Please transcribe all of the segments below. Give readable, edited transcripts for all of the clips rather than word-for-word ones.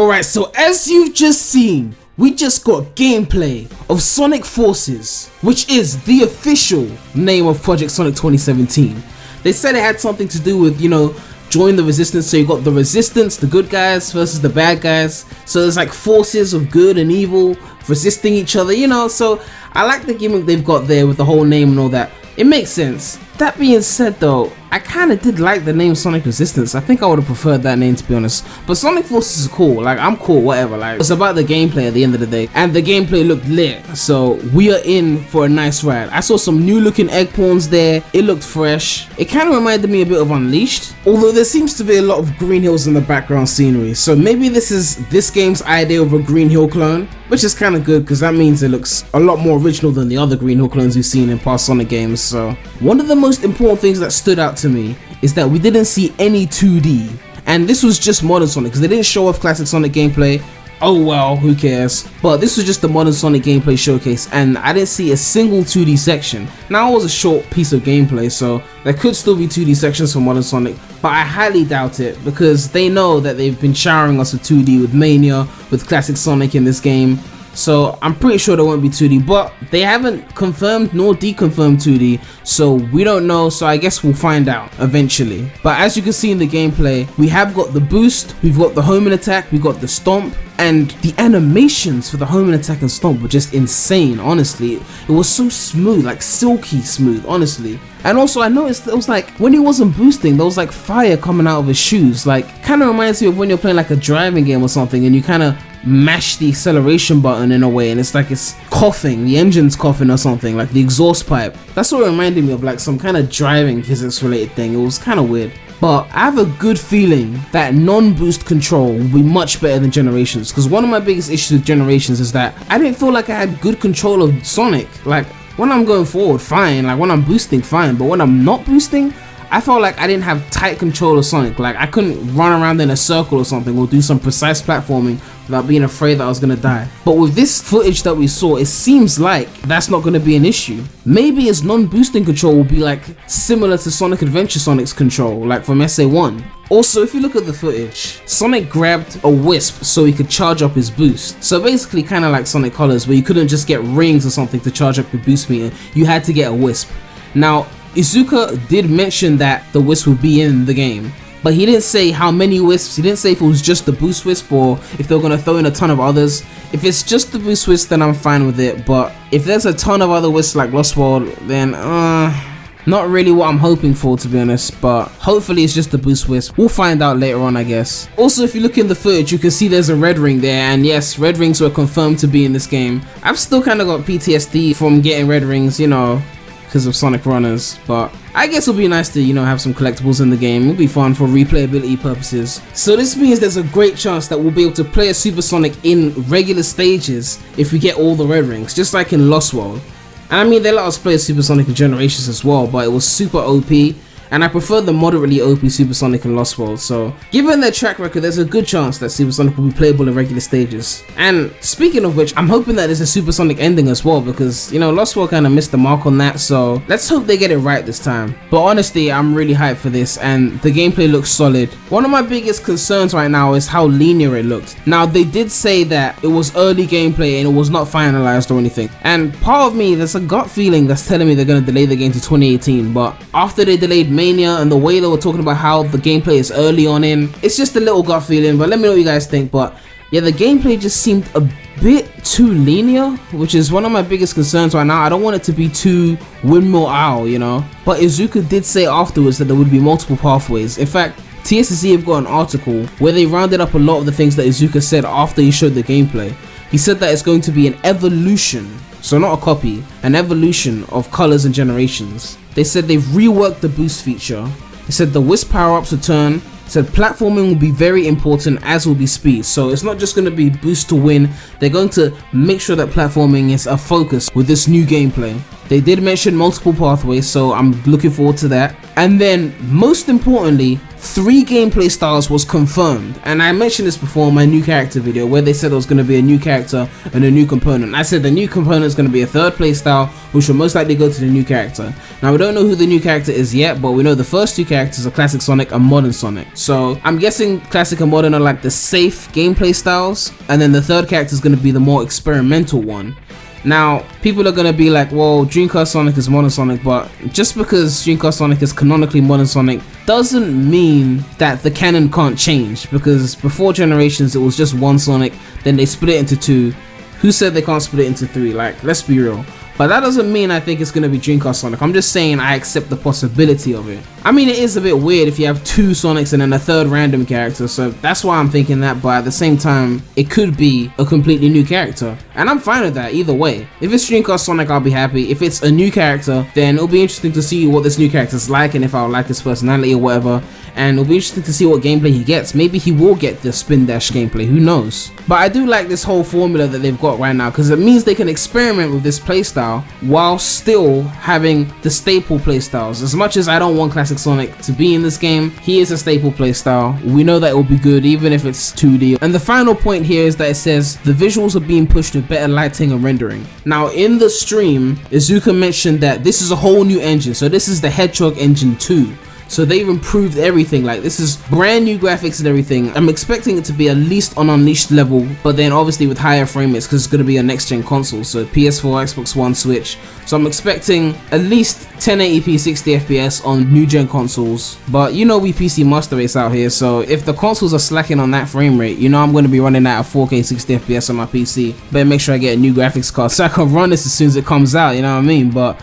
Alright, so as you've just seen, we just got gameplay of Sonic Forces, which is the official name of Project Sonic 2017. They said it had something to do with, join the resistance. So you got the resistance, the good guys versus the bad guys. So there's like forces of good and evil resisting each other, so I like the gimmick they've got there with the whole name and all that. It makes sense. That being said though, I kinda did like the name Sonic Resistance. I think I would have preferred that name, to be honest. But Sonic Forces is cool, like I'm cool, whatever. Like, it's about the gameplay at the end of the day. And the gameplay looked lit, so we are in for a nice ride. I saw some new looking egg pawns there, it looked fresh. It kinda reminded me a bit of Unleashed. Although there seems to be a lot of green hills in the background scenery. So maybe this is this game's idea of a Green Hill clone, which is kinda good because that means it looks a lot more original than the other Green Hill clones we've seen in past Sonic games. So one of the most important things that stood out to me is that we didn't see any 2D, and this was just modern Sonic because they didn't show off classic Sonic gameplay. Oh well, who cares? But this was just the modern Sonic gameplay showcase, and I didn't see a single 2D section. Now it was a short piece of gameplay, so there could still be 2D sections for modern Sonic, but I highly doubt it because they know that they've been showering us with 2D with Mania, with classic Sonic in this game. So I'm pretty sure there won't be 2D, but they haven't confirmed nor deconfirmed 2D, so we don't know, so I guess we'll find out eventually. But as you can see in the gameplay, we have got the boost, we've got the homing attack, we've got the stomp, and the animations for the homing attack and stomp were just insane, honestly. It was so smooth, like silky smooth, honestly. And also I noticed it was like, when he wasn't boosting, there was like fire coming out of his shoes. Like, kind of reminds me of when you're playing like a driving game or something and you kind of mash the acceleration button in a way and it's like it's coughing, the engine's coughing or something, like the exhaust pipe. That's what it reminded me of, like some kind of driving physics related thing. It was kind of weird. But I have a good feeling that non-boost control will be much better than Generations, because one of my biggest issues with Generations is that I didn't feel like I had good control of Sonic. Like, when I'm going forward, fine, like when I'm boosting, fine, but when I'm not boosting, I felt like I didn't have tight control of Sonic. Like, I couldn't run around in a circle or something or do some precise platforming without being afraid that I was gonna die. But with this footage that we saw, it seems like that's not gonna be an issue. Maybe its non-boosting control will be like similar to Sonic Adventure Sonic's control, like from SA1. Also, if you look at the footage, Sonic grabbed a wisp so he could charge up his boost. So basically kind of like Sonic Colors, where you couldn't just get rings or something to charge up your boost meter, you had to get a wisp. Now, Iizuka did mention that the wisp would be in the game, but he didn't say how many wisps. He didn't say if it was just the boost wisp or if they were going to throw in a ton of others. If it's just the boost wisp, then I'm fine with it, but if there's a ton of other wisps like Lost World, then not really what I'm hoping for, to be honest, but hopefully it's just the boost wisp. We'll find out later on, I guess. Also, if you look in the footage, you can see there's a red ring there, and yes, red rings were confirmed to be in this game. I've still kind of got PTSD from getting red rings, because of Sonic Runners, but I guess it'll be nice to, have some collectibles in the game. It'll be fun for replayability purposes. So this means there's a great chance that we'll be able to play a Super Sonic in regular stages if we get all the red rings, just like in Lost World. And I mean, they let us play Super Sonic in Generations as well, but it was super OP, and I prefer the moderately OP Super Sonic in Lost World. So given their track record, there's a good chance that Super Sonic will be playable in regular stages. And speaking of which, I'm hoping that there's a Super Sonic ending as well, because Lost World kind of missed the mark on that, so let's hope they get it right this time. But honestly, I'm really hyped for this, and the gameplay looks solid. One of my biggest concerns right now is how linear it looked. Now, they did say that it was early gameplay and it was not finalized or anything, and part of me, there's a gut feeling that's telling me they're going to delay the game to 2018, but after they delayed Mania and the way they were talking about how the gameplay is early on in, it's just a little gut feeling, but let me know what you guys think. But yeah, the gameplay just seemed a bit too linear, which is one of my biggest concerns right now. I don't want it to be too Windmill Owl, but Iizuka did say afterwards that there would be multiple pathways. In fact, TSC have got an article where they rounded up a lot of the things that Iizuka said after he showed the gameplay. He said that it's going to be an evolution, so not a copy, an evolution of Colors and Generations. They said they've reworked the boost feature. They said the wisp power-ups return. Said platforming will be very important, as will be speed. So it's not just going to be boost to win. They're going to make sure that platforming is a focus with this new gameplay. They did mention multiple pathways, so I'm looking forward to that. And then, most importantly, 3 gameplay styles was confirmed. And I mentioned this before in my new character video, where they said there was going to be a new character and a new component. I said the new component is going to be a 3rd playstyle, which will most likely go to the new character. Now, we don't know who the new character is yet, but we know the first 2 characters are Classic Sonic and Modern Sonic. So I'm guessing Classic and Modern are like the safe gameplay styles, and then the 3rd character is going to be the more experimental one. Now, people are going to be like, well, Dreamcast Sonic is Modern Sonic, but just because Dreamcast Sonic is canonically Modern Sonic doesn't mean that the canon can't change, because before generations it was just one Sonic, then they split it into 2. Who said they can't split it into 3? Like, let's be real. But that doesn't mean I think it's going to be Dreamcast Sonic. I'm just saying I accept the possibility of it. I mean, it is a bit weird if you have 2 Sonics and then a 3rd random character, so that's why I'm thinking that, but at the same time, it could be a completely new character. And I'm fine with that either way. If it's Dreamcast Sonic, I'll be happy. If it's a new character, then it'll be interesting to see what this new character's like and if I'll like his personality or whatever. And it'll be interesting to see what gameplay he gets. Maybe he will get the spin dash gameplay, who knows. But I do like this whole formula that they've got right now, because it means they can experiment with this playstyle while still having the staple playstyles. As much as I don't want Classic Sonic to be in this game, he is a staple playstyle. We know that it will be good even if it's 2D. And the final point here is that it says the visuals are being pushed with better lighting and rendering. Now in the stream, Izuka mentioned that this is a whole new engine. So this is the Hedgehog engine 2. So they've improved everything. Like, this is brand new graphics and everything. I'm expecting it to be at least on Unleashed level, but then obviously with higher frame rates, because it's going to be a next gen console, so PS4, Xbox One, Switch. So I'm expecting at least 1080p 60 FPS on new gen consoles. But you know we PC master race out here, so if the consoles are slacking on that frame rate, you know I'm going to be running at a 4K 60 FPS on my PC. Better make sure I get a new graphics card so I can run this as soon as it comes out, you know what I mean? But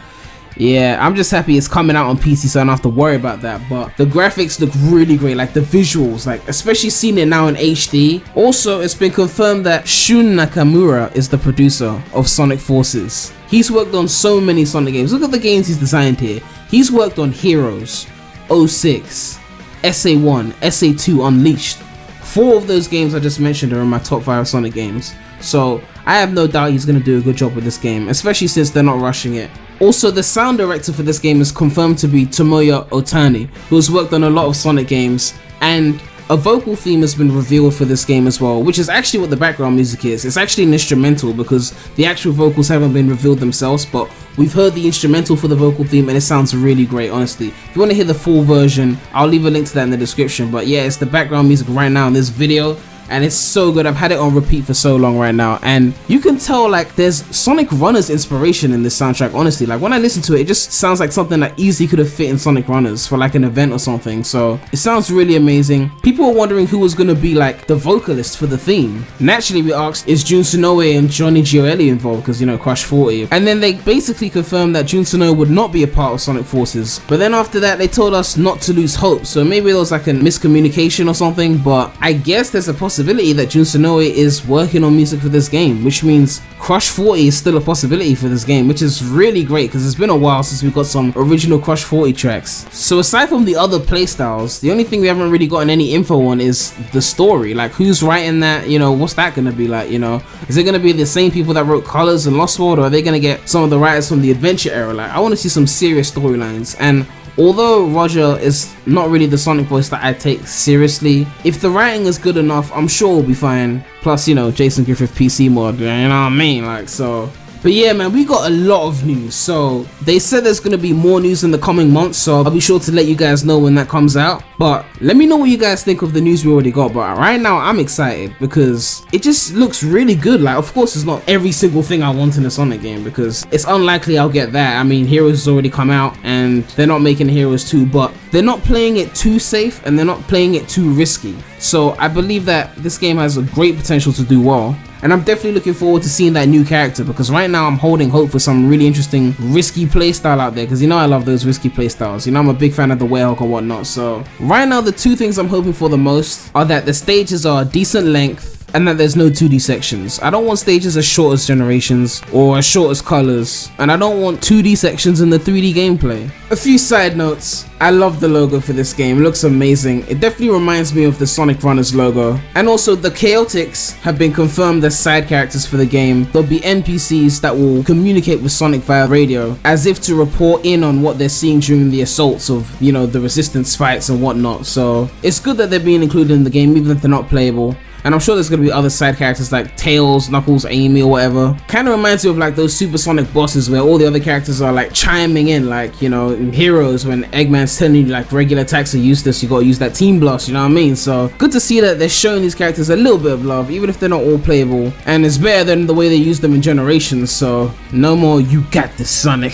yeah, I'm just happy it's coming out on PC, so I don't have to worry about that. But the graphics look really great, like the visuals, like especially seeing it now in HD. Also, it's been confirmed that Shun Nakamura is the producer of Sonic Forces. He's worked on so many Sonic games. Look at the games he's designed here. He's worked on Heroes, 06, SA1, SA2, Unleashed. 4 of those games I just mentioned are in my top 5 Sonic games. So I have no doubt he's going to do a good job with this game, especially since they're not rushing it. Also, the sound director for this game is confirmed to be Tomoya Otani, who has worked on a lot of Sonic games, and a vocal theme has been revealed for this game as well, which is actually what the background music is. It's actually an instrumental because the actual vocals haven't been revealed themselves, but we've heard the instrumental for the vocal theme and it sounds really great, honestly. If you want to hear the full version, I'll leave a link to that in the description, but yeah, it's the background music right now in this video. And it's so good. I've had it on repeat for so long right now, and you can tell like there's Sonic Runners inspiration in this soundtrack, honestly. Like when I listen to it, it just sounds like something that easily could have fit in Sonic Runners for like an event or something. So it sounds really amazing. People were wondering who was going to be like the vocalist for the theme. Naturally we asked, is Jun Sonoe and Johnny Gioeli involved, because you know Crush 40, and then they basically confirmed that Jun Sonoe would not be a part of Sonic Forces. But then after that they told us not to lose hope, so maybe there was like a miscommunication or something. But I guess there's a possibility that Jun Sonoe is working on music for this game, which means Crush 40 is still a possibility for this game, which is really great because it's been a while since we got some original Crush 40 tracks. So aside from the other playstyles, the only thing we haven't really gotten any info on is the story. Like who's writing that, you know, what's that gonna be like, you know? Is it gonna be the same people that wrote Colors and Lost World, or are they gonna get some of the writers from the Adventure era? Like I want to see some serious storylines. And although Roger is not really the Sonic voice that I take seriously, if the writing is good enough, I'm sure we'll be fine. Plus, you know, Jason Griffith PC mod, you know what I mean? Like, so. But yeah, man, we got a lot of news. So they said there's going to be more news in the coming months, so I'll be sure to let you guys know when that comes out. But let me know what you guys think of the news we already got. But right now I'm excited because it just looks really good. Like, of course it's not every single thing I want in a Sonic game, because it's unlikely I'll get that. I mean, Heroes has already come out and they're not making Heroes 2, but they're not playing it too safe and they're not playing it too risky. So I believe that this game has a great potential to do well. And I'm definitely looking forward to seeing that new character, because right now I'm holding hope for some really interesting risky playstyle out there, because you know I love those risky playstyles. You know I'm a big fan of the Werehog and whatnot. So right now the 2 things I'm hoping for the most are that the stages are decent length and that there's no 2D sections. I don't want stages as short as Generations or as short as Colors, and I don't want 2D sections in the 3D gameplay. A few side notes. I love the logo for this game, it looks amazing. It definitely reminds me of the Sonic Runners logo. And also the Chaotix have been confirmed as side characters for the game. There'll be NPCs that will communicate with Sonic via radio, as if to report in on what they're seeing during the assaults of, you know, the resistance fights and whatnot. So it's good that they're being included in the game even if they're not playable. And I'm sure there's gonna be other side characters like Tails, Knuckles, Amy, or whatever. Kinda reminds me of like those supersonic bosses where all the other characters are like chiming in, like, you know, in Heroes when Eggman's telling you like regular attacks are useless, you gotta use that Team Blast, you know what I mean? So good to see that they're showing these characters a little bit of love, even if they're not all playable. And it's better than the way they use them in Generations, so no more "you got this, Sonic."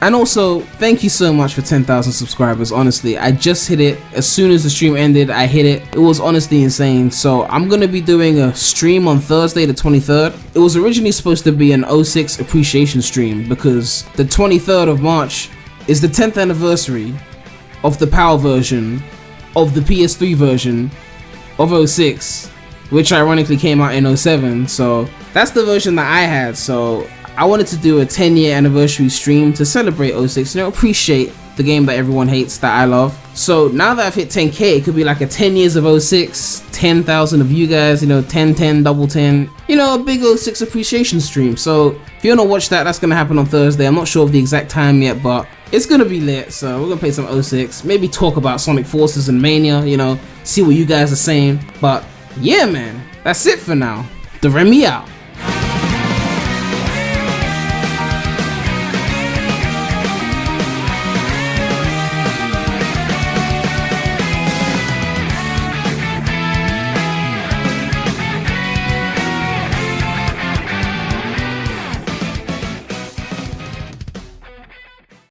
And also, thank you so much for 10,000 subscribers. Honestly, I just hit it. As soon as the stream ended, I hit it. It was honestly insane. So I'm gonna be doing a stream on Thursday the 23rd. It was originally supposed to be an 06 appreciation stream because the 23rd of March is the 10th anniversary of the PAL version of the PS3 version of 06, which ironically came out in 07. So that's the version that I had. So I wanted to do a 10-year anniversary stream to celebrate 06, you know, appreciate the game that everyone hates that I love. So now that I've hit 10k, it could be like a 10 years of 06, 10,000 of you guys, you know, 10, 10, double 10, you know, a big 06 appreciation stream. So if you want to watch that, that's going to happen on Thursday. I'm not sure of the exact time yet, but it's going to be lit. So we're going to play some 06, maybe talk about Sonic Forces and Mania, you know, see what you guys are saying. But yeah, man, that's it for now. The Remy out.